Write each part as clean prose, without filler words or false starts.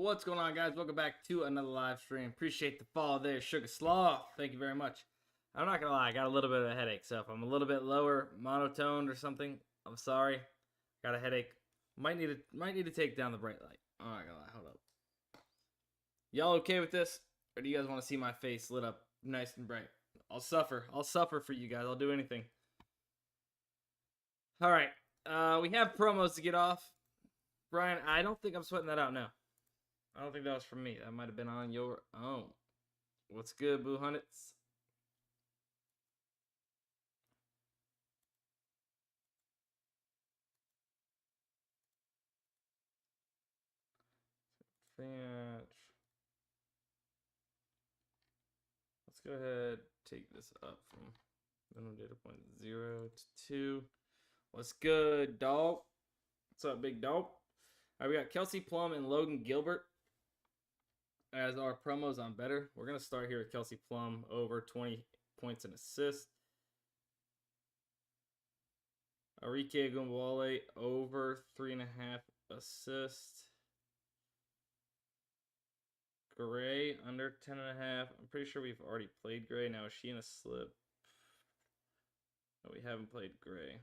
What's going on, guys? Welcome back to another live stream. Appreciate the follow there, Sugar Slaw. Thank you very much. I'm not gonna lie, I got a little bit of a headache, so if I'm a little bit lower, monotoned or something, I'm sorry. Got a headache. Might need to take down the bright light. I'm not gonna lie. Hold up. Y'all okay with this, or do you guys want to see my face lit up nice and bright? I'll suffer. I'll suffer for you guys. I'll do anything. All right. We have promos to get off. Brian, I don't think I'm sweating that out now. I don't think that was from me. That might have been on your own. What's good, Boo Hunnits? Let's go ahead, take this up from minimum data point 0 to 2. What's good, dog? What's up, big dog? All right, we got Kelsey Plum and Logan Gilbert as our promos on better. We're going to start here with Kelsey Plum, over 20 points and assists. Arike Gumbawale, over 3.5 assists. Gray, under 10.5. I'm pretty sure we've already played Gray. Now, is she in a slip? No, we haven't played Gray.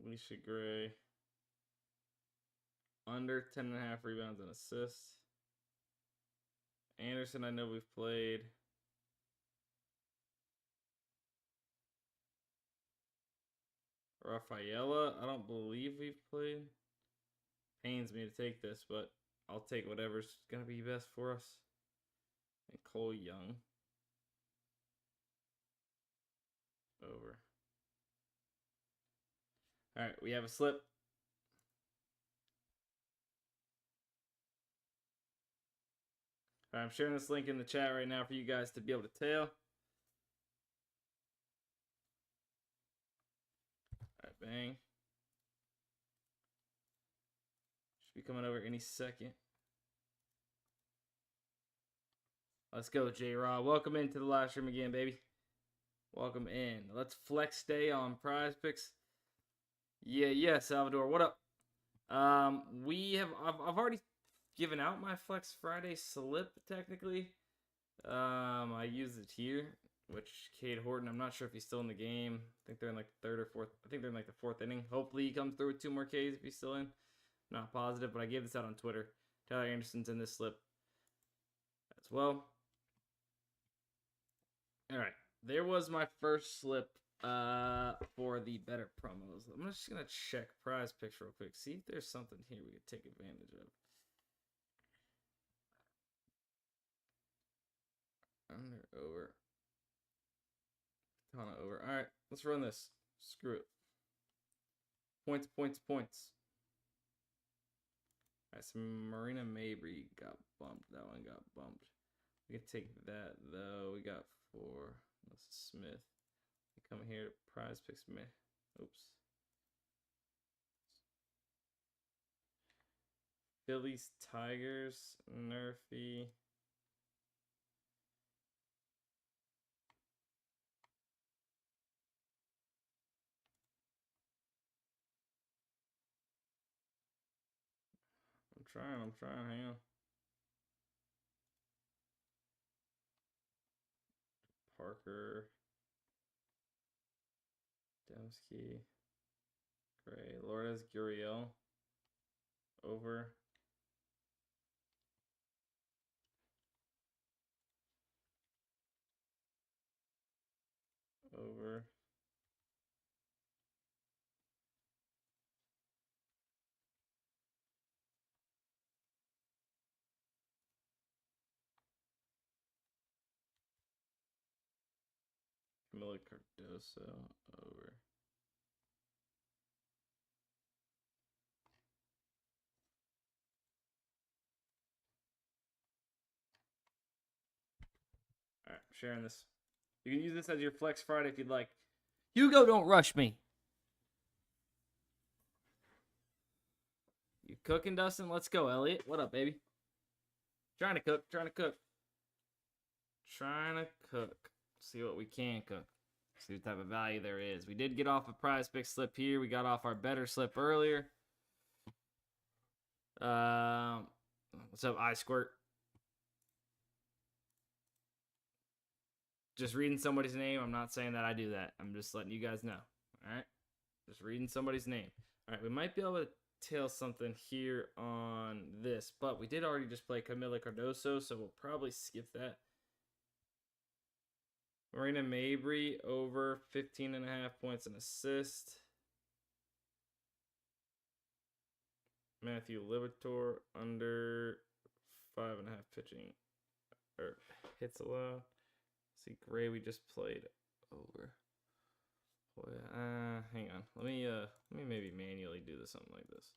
Alicia Gray, under 10.5 rebounds and assists. Anderson, I know we've played. Rafaela, I don't believe we've played. Pains me to take this, but I'll take whatever's going to be best for us. And Cole Young, over. All right, we have a slip. All right, I'm sharing this link in the chat right now for you guys to be able to tell. All right, bang. Should be coming over any second. Let's go, J-Raw. Welcome into the live stream again, baby. Welcome in. Let's flex day on Prize Picks. Yeah, Salvador. What up? I've already given out my Flex Friday slip technically. I used it here, which Cade Horton, I'm not sure if he's still in the game. I think they're in like the third or fourth. I think they're in like the fourth inning. Hopefully he comes through with 2 more Ks if he's still in. Not positive, but I gave this out on Twitter. Tyler Anderson's in this slip as well. All right, there was my first slip for the better promos. I'm just gonna check Prize Picks real quick, see if there's something here we could take advantage of. Under, over, ton of over. All right, let's run this. Screw it. Points. All right, so Marina Mabry got bumped. That one got bumped. We can take that though. We got 4. Melissa Smith. We come here to Prize Picks. Oops. Phillies, Tigers, Nerfy. I'm trying, hang on. Parker. Dembski. Gray. Lourdes Gurriel. Over. Over. Camila Cardoso, over. All right, sharing this. You can use this as your Flex Friday if you'd like. Hugo, don't rush me. You cooking, Dustin? Let's go, Elliot. What up, baby? Trying to cook. See what we can cook. See what type of value there is. We did get off a Prize Pick slip here. We got off our better slip earlier. What's up, iSquirt? Just reading somebody's name. I'm not saying that I do that. I'm just letting you guys know. All right? Just reading somebody's name. All right, we might be able to tail something here on this, but we did already just play Camila Cardoso, so we'll probably skip that. Marina Mabry over 15.5 points and assist. Matthew Liberatore under 5.5 pitching or hits allowed. See, Gray we just played over. Boy, hang on. Let me maybe manually do this something like this.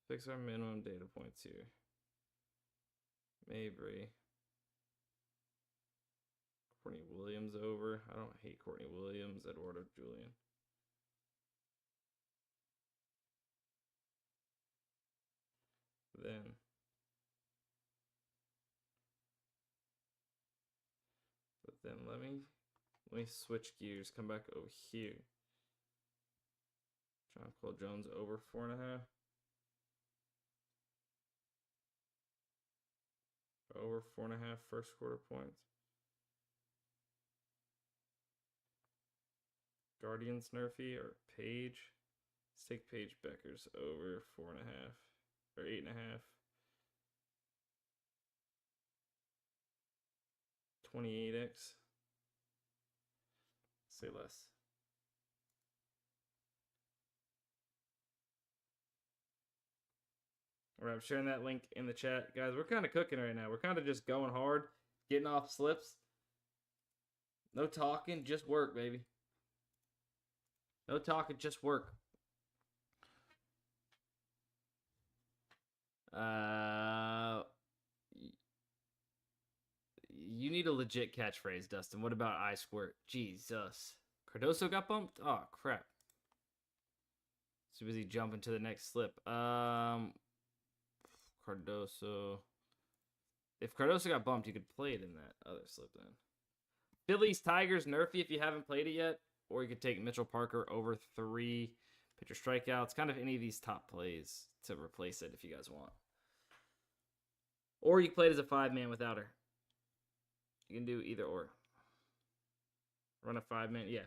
Fix our minimum data points here. Mabry. Courtney Williams over. I don't hate Courtney Williams. Eduardo Julian. Then let me switch gears. Come back over here. John Paul Jones over 4.5. Over 4.5 first quarter points. Guardians Nerfy or Page. Let's take Paige Beckers over 4.5 or 8.5. 28x. Say less. All right, I'm sharing that link in the chat. Guys, we're kind of cooking right now. We're kind of just going hard, getting off slips. No talking, just work, baby. No talking, just work. You need a legit catchphrase, Dustin. What about I squirt? Jesus. Cardoso got bumped? Oh, crap. Too busy jumping to the next slip. Cardoso. If Cardoso got bumped, you could play it in that other slip then. Phillies, Tigers, Nerfy if you haven't played it yet. Or you could take Mitchell Parker over 3 pitcher strikeouts. Kind of any of these top plays to replace it if you guys want. Or you can play it as a 5-man without her. You can do either or. Run a 5-man. Yeah.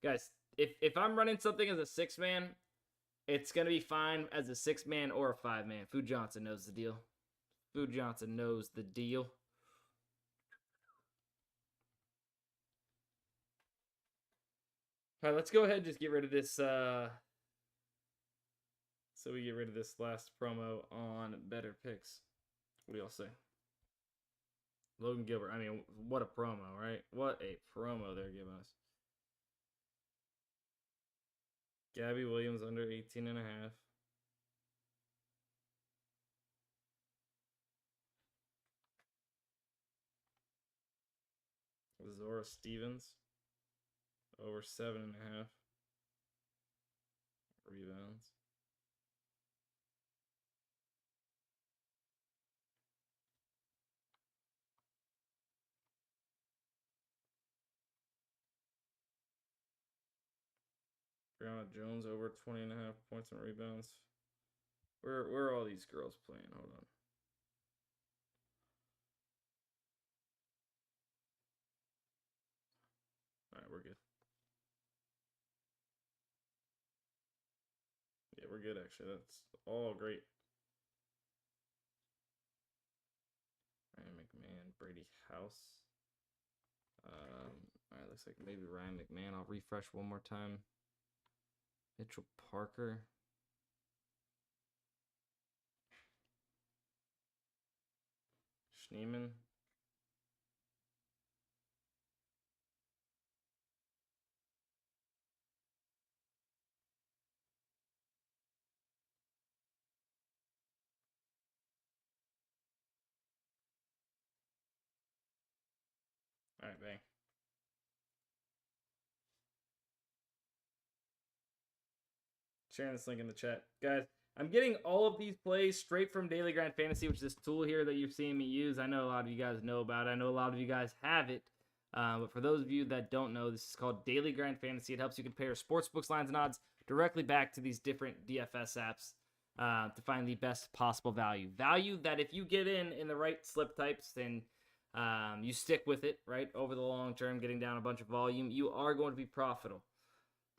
Guys, if I'm running something as a 6-man, it's going to be fine as a 6-man or a 5-man. Food Johnson knows the deal. Food Johnson knows the deal. All right, let's go ahead and just get rid of this. So we get rid of this last promo on Better Picks. What do y'all say? Logan Gilbert. I mean, what a promo, right? What a promo they're giving us. Gabby Williams under 18.5. Zora Stevens over 7.5 rebounds. Brianna Jones over 20.5 points and rebounds. Where are all these girls playing? Hold on. All right, we're good. Yeah, we're good actually. That's all great. Ryan McMahon, Brady House. All right, looks like maybe Ryan McMahon. I'll refresh one more time. Mitchell Parker. Schneeman. All right, bang. Sharing this link in the chat. Guys, I'm getting all of these plays straight from Daily Grind Fantasy, which is this tool here that you've seen me use. I know a lot of you guys know about it. I know a lot of you guys have it. But for those of you that don't know, this is called Daily Grind Fantasy. It helps you compare sportsbooks, lines, and odds directly back to these different DFS apps. to find the best possible value. Value that if you get in the right slip types, then you stick with it, right, over the long term, getting down a bunch of volume, you are going to be profitable.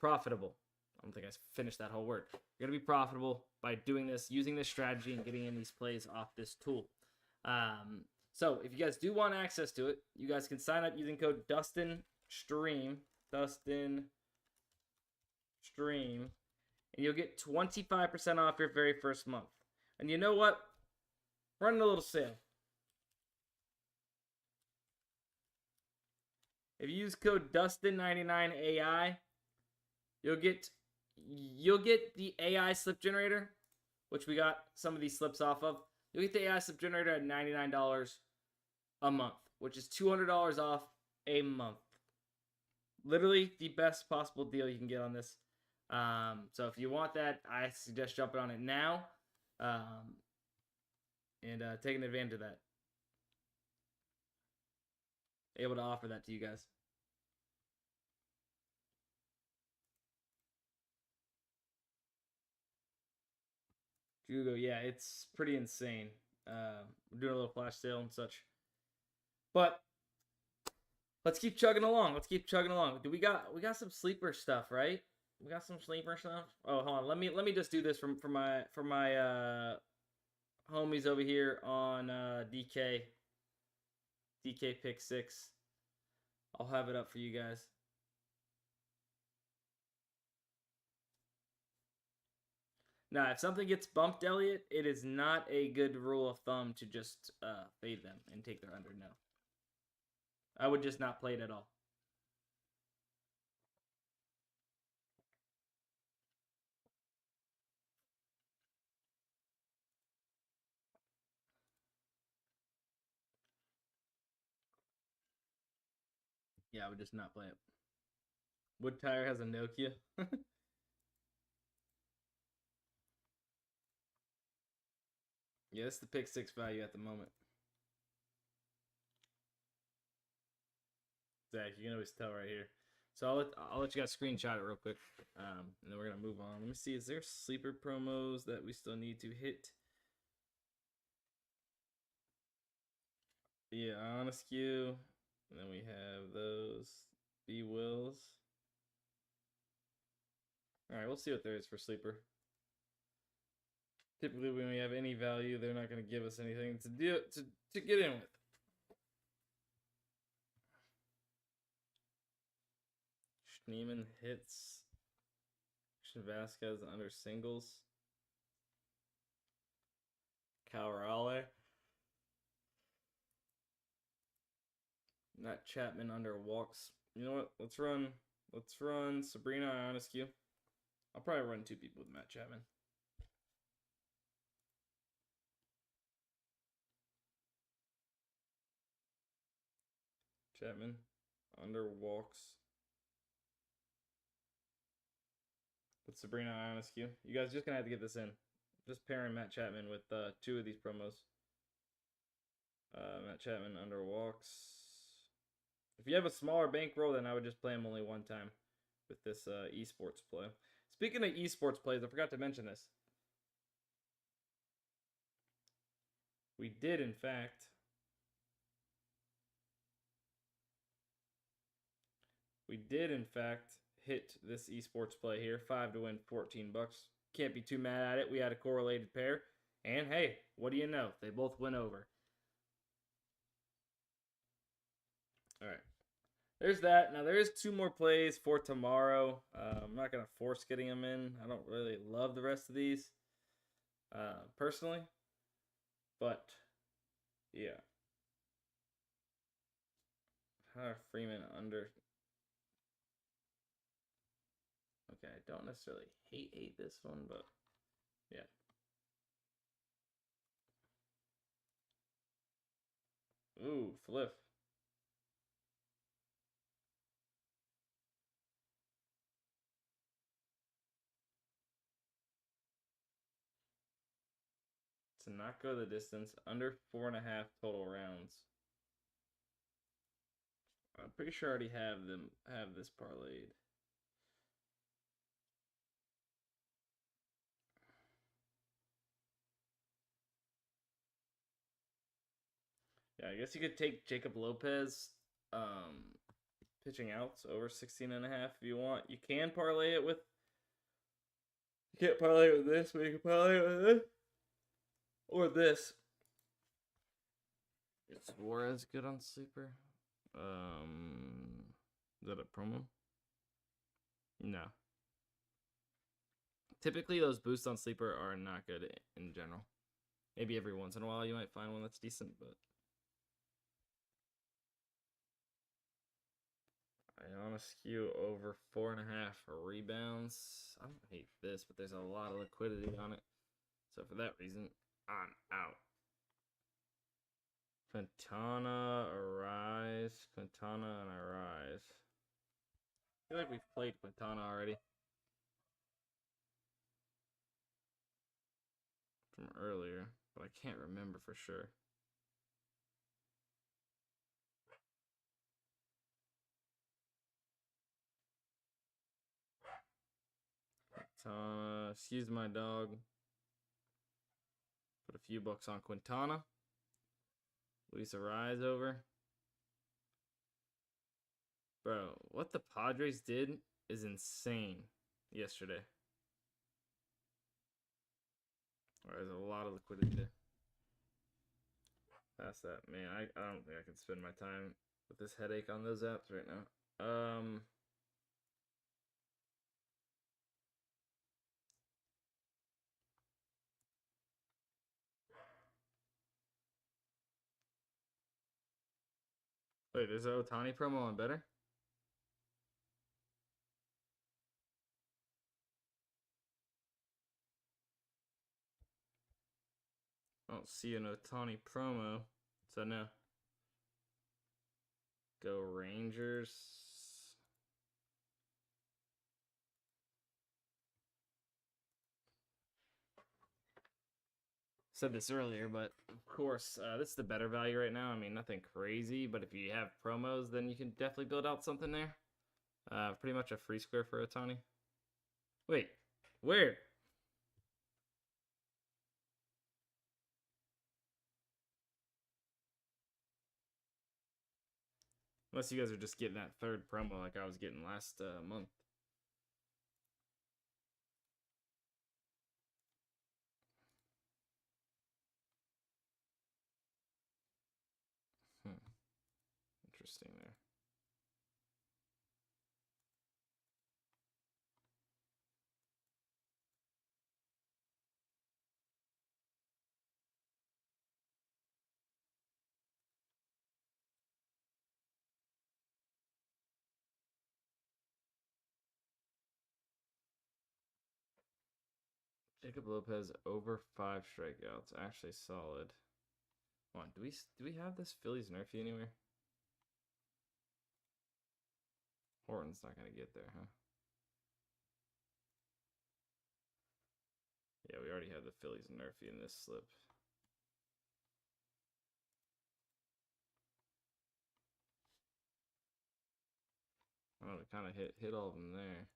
I don't think I finished that whole word. You're going to be profitable by doing this, using this strategy, and getting in these plays off this tool. So if you guys do want access to it, you guys can sign up using code DUSTINSTREAM, and you'll get 25% off your very first month. And you know what? Running a little sale. If you use code DUSTIN99AI, you'll get the AI slip generator, which we got some of these slips off of. You'll get the AI slip generator at $99 a month, which is $200 off a month. Literally the best possible deal you can get on this. So if you want that, I suggest jumping on it now and taking advantage of that. Able to offer that to you guys. Jugo, yeah, it's pretty insane. We're doing a little flash sale and such. But let's keep chugging along. Do we got some sleeper stuff, right? We got some sleeper stuff. Oh, hold on. Let me just do this for my homies over here on DK Pick 6. I'll have it up for you guys. Now, if something gets bumped, Elliot, it is not a good rule of thumb to just fade them and take their under. No, I would just not play it at all. Yeah, I would just not play it. Wood Tire has a Nokia. Yeah, that's the pick 6 value at the moment. Zach, you can always tell right here. So I'll let you guys screenshot it real quick, and then we're gonna move on. Let me see. Is there sleeper promos that we still need to hit? Yeah, on askew. And then we have those B Wills. All right, we'll see what there is for sleeper. Typically, when we have any value, they're not going to give us anything to get in with. Schneemann hits. Vasquez under singles. Calrale. Not Chapman under walks. You know what? Let's run Sabrina Ionescu. I'll probably run 2 people with Matt Chapman. Chapman under walks with Sabrina Ionescu. You guys just gonna have to get this in. Just pairing Matt Chapman with 2 of these promos. Matt Chapman under walks. If you have a smaller bankroll, then I would just play him only one time with this esports play. Speaking of esports plays, I forgot to mention this. We did, in fact, hit this esports play here. 5 to win, $14. Can't be too mad at it. We had a correlated pair. And hey, what do you know? They both went over. All right. There's that. Now, there is 2 more plays for tomorrow. I'm not going to force getting them in. I don't really love the rest of these, personally. But, yeah. Freeman under. Okay, I don't necessarily hate this one, but, yeah. Ooh, Fliff. To not go the distance, under 4.5 total rounds. I'm pretty sure I already have this parlayed. Yeah, I guess you could take Jacob Lopez pitching outs over 16.5 if you want. You can parlay it with. You can't parlay it with this, but you can parlay it with this. Or this. Is Suarez good on Sleeper? Is that a promo? No. Typically, those boosts on Sleeper are not good in general. Maybe every once in a while you might find one that's decent, but Iona skew over 4.5 rebounds. I don't hate this, but there's a lot of liquidity on it. So for that reason, I'm out. Quintana, Arise. Quintana and Arise. I feel like we've played Quintana already. From earlier, but I can't remember for sure. Quintana, excuse my dog. Put a few bucks on Quintana. Luis Arise over. Bro, what the Padres did is insane yesterday. There's a lot of liquidity there. Past that, man. I don't think I can spend my time with this headache on those apps right now. Wait, is the Otani promo on better? I don't see an Otani promo, so no. Go Rangers. Said this earlier, but of course, this is the better value right now. I mean, nothing crazy, but if you have promos, then you can definitely build out something there. Pretty much a free square for Otani. Wait, where? Unless you guys are just getting that third promo like I was getting last month. Interesting there. Jacob Lopez over 5 strikeouts. Actually solid. Come on, do we have this Phillies Nerfy anywhere? Horton's not gonna get there, huh? Yeah, we already have the Phillies Nerfy in this slip. Oh, we kind of hit all of them there.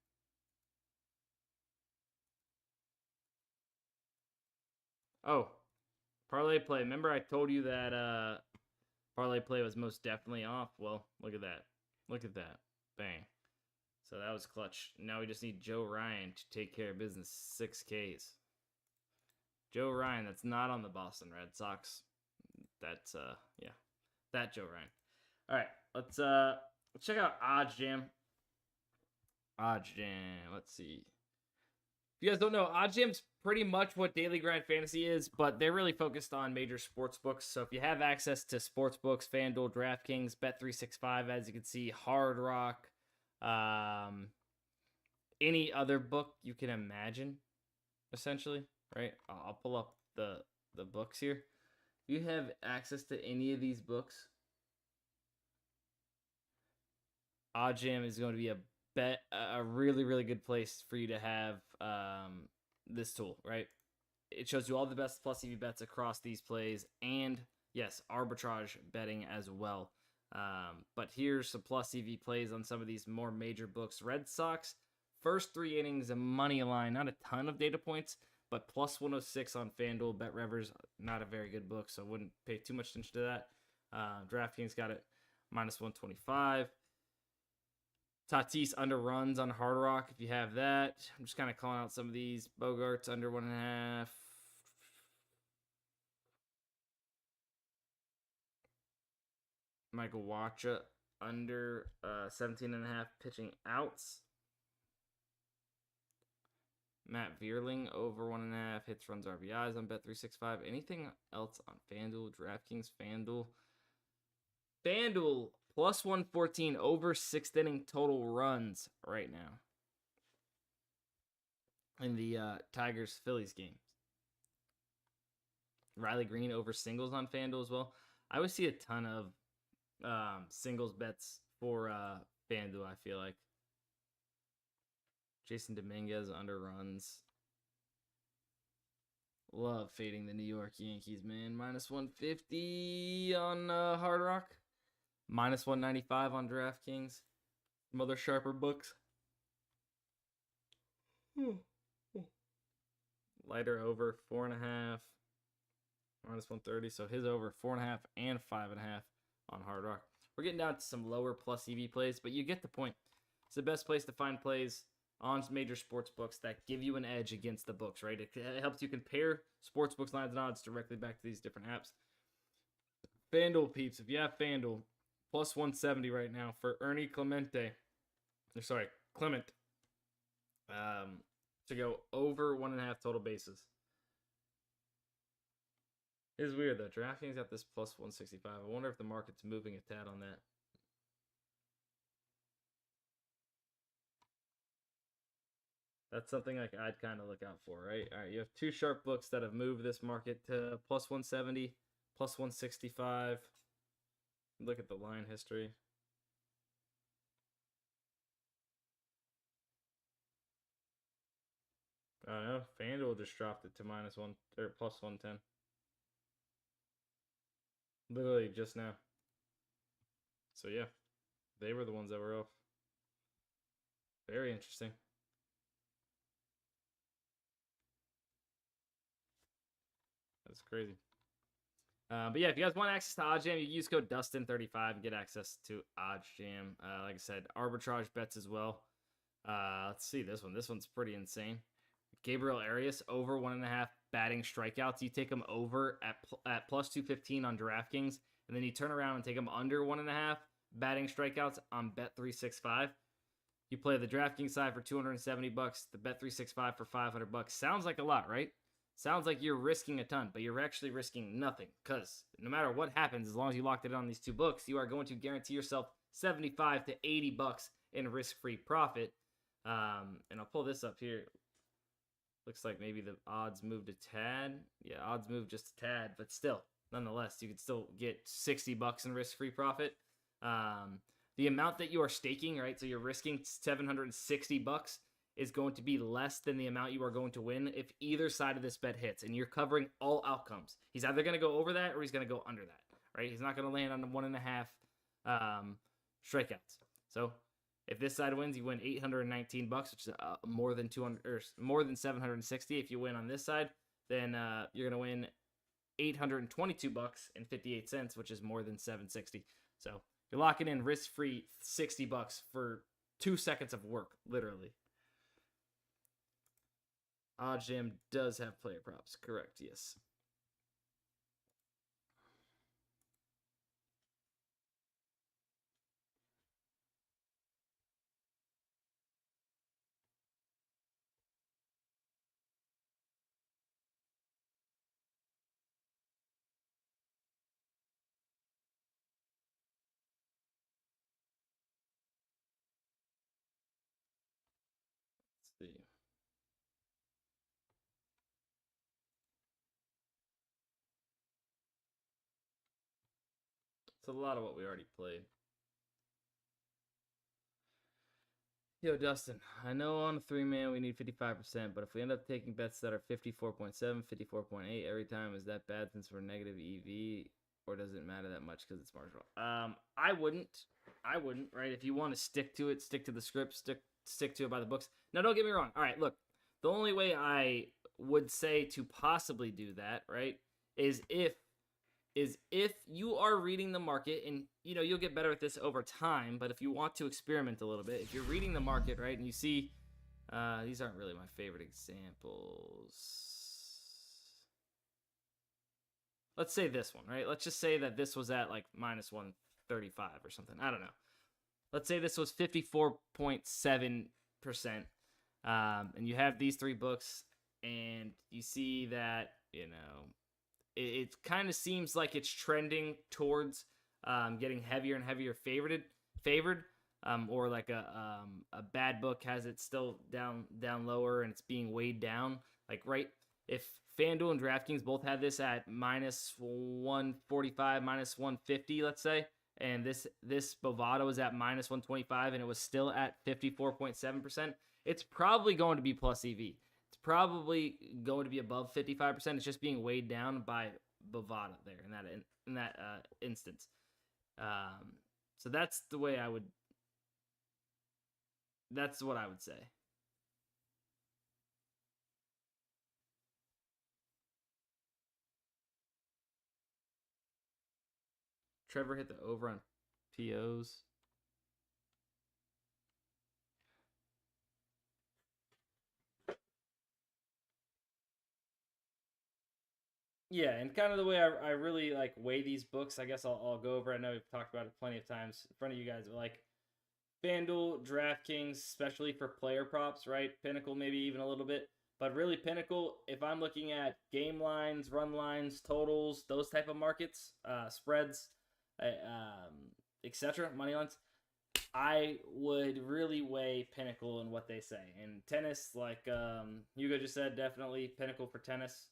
Oh, ParlayPlay. Remember I told you that ParlayPlay was most definitely off? Well, look at that. Look at that. Bang. So that was clutch. Now we just need Joe Ryan to take care of business. 6 Ks. Joe Ryan, that's not on the Boston Red Sox. That's yeah. That Joe Ryan. Alright, let's check out Odds Jam. Odds Jam. Let's see. If you guys don't know, Odds Jam's pretty much what Daily Grind Fantasy is, but they're really focused on major sports books. So if you have access to sports books, FanDuel, DraftKings, Bet365, as you can see, Hard Rock, any other book you can imagine, essentially, right? I'll pull up the books here. If you have access to any of these books, OddsJam is going to be a really, really good place for you to have this tool, right? It shows you all the best plus EV bets across these plays, and yes, arbitrage betting as well. But here's some plus EV plays on some of these more major books. Red Sox, first 3 innings, a money line, not a ton of data points, but plus 106 on FanDuel. Bet Revers, not a very good book, so I wouldn't pay too much attention to that. DraftKings got it -125. Tatis under runs on Hard Rock if you have that. I'm just kind of calling out some of these. Bogarts under 1.5. Michael Wacha under 17.5 pitching outs. Matt Vierling over 1.5 hits, runs, RBIs on Bet365. Anything else on FanDuel, DraftKings, FanDuel? FanDuel +114 over 6th inning total runs right now in the Tigers-Phillies games. Riley Green over singles on FanDuel as well. I would see a ton of singles bets for FanDuel, I feel like. Jason Dominguez under runs. Love fading the New York Yankees, man. -150 on Hard Rock. -195 on DraftKings. Some other sharper books. Lighter over 4.5. -130. So his over 4.5 and 5.5 on Hard Rock. We're getting down to some lower plus EV plays, but you get the point. It's the best place to find plays on major sports books that give you an edge against the books, right? It helps you compare sports books, lines, and odds directly back to these different apps. FanDuel peeps, if you have FanDuel, +170 right now for Ernie Clement. To go over 1.5 total bases. It's weird though. DraftKings got this +165. I wonder if the market's moving a tad on that. That's something like I'd kind of look out for, right? All right, you have two sharp books that have moved this market to +170, +165. Look at the line history. I don't know. FanDuel just dropped it to -1 or +110. Literally just now. So yeah, they were the ones that were off. Very interesting. That's crazy. But yeah, if you guys want access to OddsJam, you use code DUSTIN35 and get access to OddsJam. Like I said, arbitrage bets as well. Let's see this one. This one's pretty insane. Gabriel Arias over 1.5 batting strikeouts. You take him over at +215 on DraftKings, and then you turn around and take him under 1.5 batting strikeouts on Bet365. You play the DraftKings side for $270, the Bet365 for $500. Sounds like a lot, right? Sounds like you're risking a ton, but you're actually risking nothing, because no matter what happens, as long as you locked it on these two books, you are going to guarantee yourself $75 to $80 in risk-free profit. And I'll pull this up here. Looks like maybe the odds moved a tad. Yeah, odds moved just a tad, but still, nonetheless, you could still get $60 in risk-free profit. The amount that you are staking, right? So you're risking $760 is going to be less than the amount you are going to win if either side of this bet hits, and you're covering all outcomes. He's either going to go over that or he's going to go under that, right? He's not going to land on the 1.5 strikeouts. So if this side wins, you win $819, which is more than 200 or more than 760. If you win on this side, then you're going to win $822.58, which is more than 760. So you're locking in risk-free $60 for 2 seconds of work, literally. OddsJam does have player props, correct? Yes. Let's see. It's a lot of what we already played. Yo, Dustin, I know on a 3-man we need 55%, but if we end up taking bets that are 54.7, 54.8 every time, is that bad since we're negative EV, or does it matter that much because it's marginal? I wouldn't, right? If you want to stick to it, stick to the script, stick to it by the books. Now, don't get me wrong. All right, look, the only way I would say to possibly do that, right, is if is if you are reading the market, and you know you'll get better at this over time, but if you want to experiment a little bit, if you're reading the market, right, and you see these aren't really my favorite examples. Let's say this one, right? Let's just say that this was at like minus 135 or something. I don't know. Let's say this was 54.7%, and you have these 3 books, and you see that, you know, it kind of seems like it's trending towards getting heavier and heavier favored, or like a bad book has it still down lower and it's being weighed down. Like, right, if FanDuel and DraftKings both had this at minus 145, minus 150, let's say, and this Bovada was at minus 125 and it was still at 54.7%, it's probably going to be plus EV. It's probably going to be above 55%. It's just being weighed down by Bovada there in that instance. So that's the way I would. That's what I would say. Trevor hit the over on POs. Yeah, and kind of the way I really like weigh these books, I guess I'll go over. I know we've talked about it plenty of times in front of you guys, but like FanDuel, DraftKings, especially for player props, right? Pinnacle maybe even a little bit. But really Pinnacle, if I'm looking at game lines, run lines, totals, those type of markets, spreads, etc., money lines, I would really weigh Pinnacle and what they say. And tennis, like Hugo just said, definitely Pinnacle for tennis.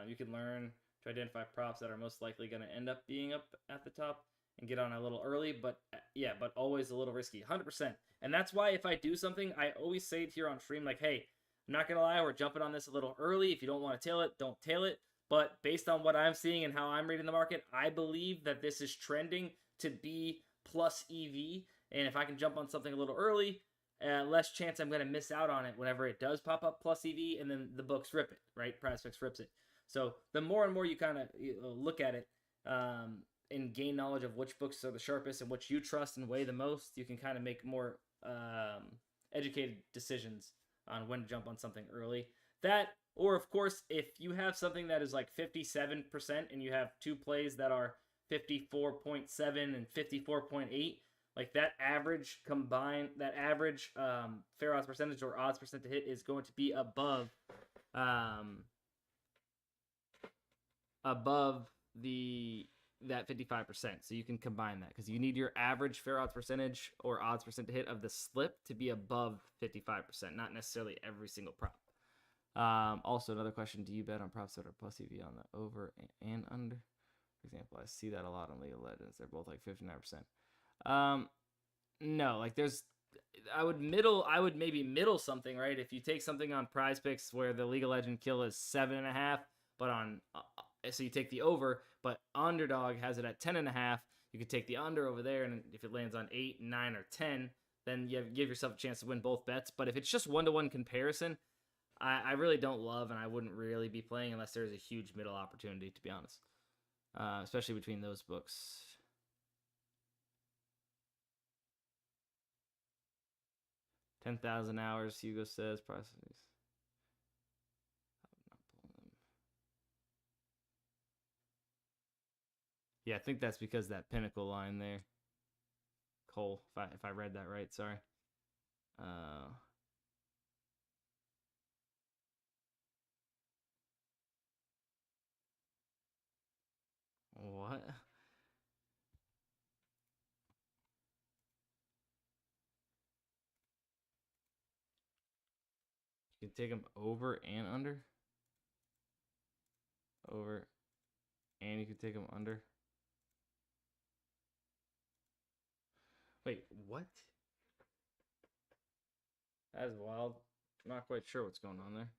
You can learn to identify props that are most likely going to end up being up at the top and get on a little early, but yeah, but always a little risky, 100%. And that's why if I do something, I always say it here on stream, like, hey, I'm not going to lie, we're jumping on this a little early. If you don't want to tail it, don't tail it. But based on what I'm seeing and how I'm reading the market, I believe that this is trending to be plus EV. And if I can jump on something a little early, less chance I'm going to miss out on it whenever it does pop up plus EV, and then the books rip it, right? PrizePicks rips it. So the more and more you kind of look at it and gain knowledge of which books are the sharpest and which you trust and weigh the most, you can kind of make more educated decisions on when to jump on something early. That, or of course, if you have something that is like 57% and you have 2 plays that are 54.7 and 54.8, like that average combined, that average fair odds percentage or odds percent to hit is going to be above that 55%. So you can combine that because you need your average fair odds percentage or odds percent to hit of the slip to be above 55%, not necessarily every single prop. Also, another question: do you bet on props that are plus EV on the over and under? For example, I see that a lot on League of Legends. They're both like 59%. No, like I would maybe middle something, right? If you take something on PrizePicks where the League of Legends kill is 7.5, but on so you take the over, but Underdog has it at 10.5. You could take the under over there, and if it lands on 8, 9, or 10, then you give yourself a chance to win both bets. But if it's just 1-to-1 comparison, I really don't love, and I wouldn't really be playing unless there's a huge middle opportunity, to be honest. Especially between those books. $10,000 hours, Hugo says. Processes. Yeah, I think that's because that Pinnacle line there. Cole, if I read that right, sorry. What? You can take them over and under? Over. And you can take them under? Wait, what? That is wild. I'm not quite sure what's going on there.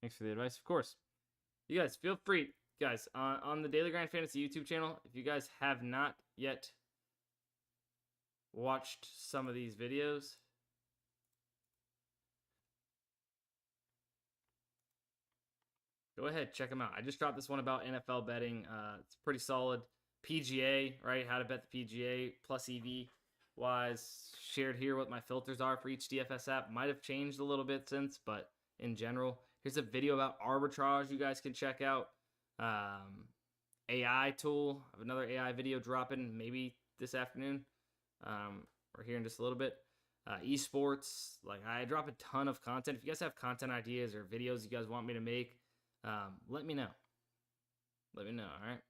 Thanks for the advice, of course. You guys, feel free. Guys, on the Daily Grind Fantasy YouTube channel, if you guys have not yet watched some of these videos, go ahead, check them out. I just dropped this one about NFL betting. It's pretty solid. PGA, right? How to bet the PGA plus EV wise. Shared here what my filters are for each DFS app. Might have changed a little bit since, but in general, here's a video about arbitrage you guys can check out. AI tool. I have another AI video dropping maybe this afternoon. Or here in just a little bit. Esports. Like, I drop a ton of content. If you guys have content ideas or videos you guys want me to make, let me know. Let me know, all right?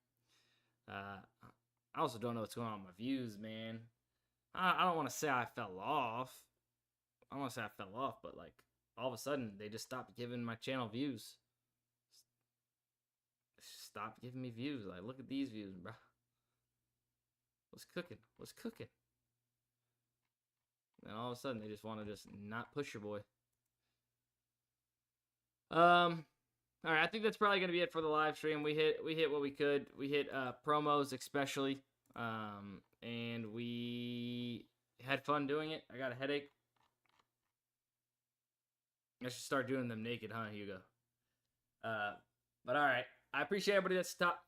I also don't know what's going on with my views, man. I don't want to say I fell off. I don't want to say I fell off, but like all of a sudden they just stopped giving my channel views. Stop giving me views. Like, look at these views, bro. What's cooking? What's cooking? And all of a sudden they just want to just not push your boy. All right, I think that's probably gonna be it for the live stream. We hit what we could. We hit promos especially, and we had fun doing it. I got a headache. I should start doing them naked, huh, Hugo? But all right, I appreciate everybody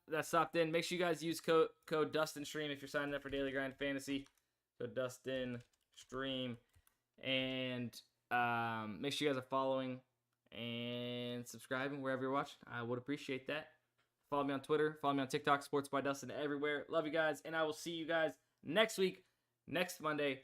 that stopped in. Make sure you guys use code DUSTINSTREAM if you're signing up for Daily Grind Fantasy. Code DUSTINSTREAM, and make sure you guys are following and subscribing wherever you're watching. I would appreciate that. Follow me on Twitter. Follow me on TikTok, Sports by Dustin, everywhere. Love you guys, and I will see you guys next week, next Monday,